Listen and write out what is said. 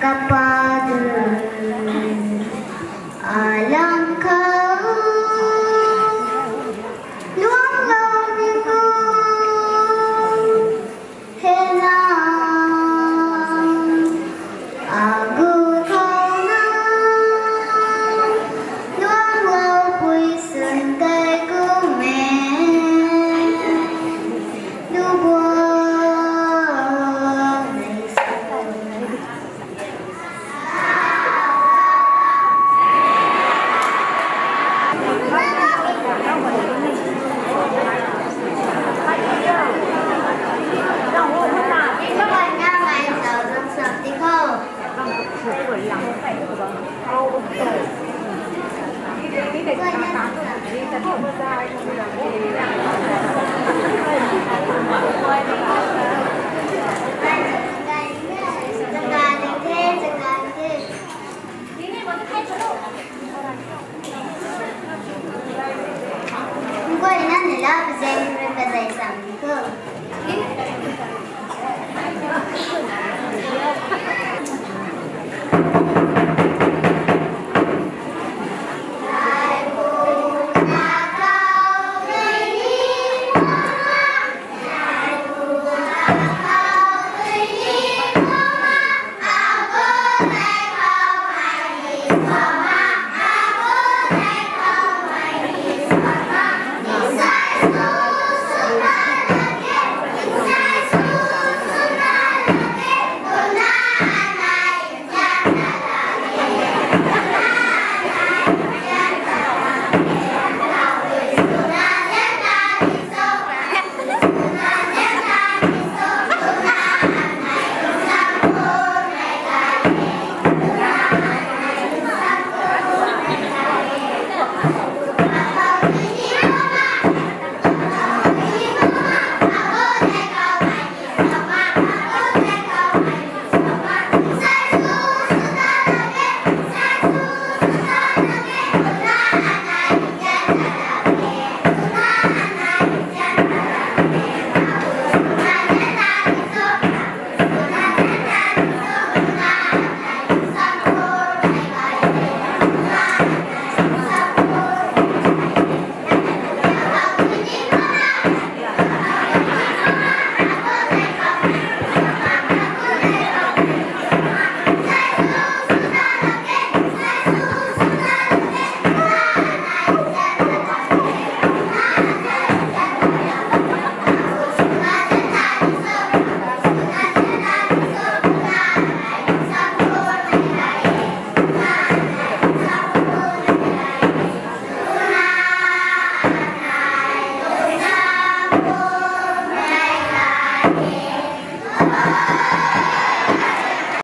kepada alangkah luang launiku helang aku thao luang lau bụi sườn cây của mẹ lu buồn các bạn nha ngày đầu lần sập đi không Hãy subscribe cho kênh Ghiền Mì Gõ để không bỏ lỡ những video hấp dẫn.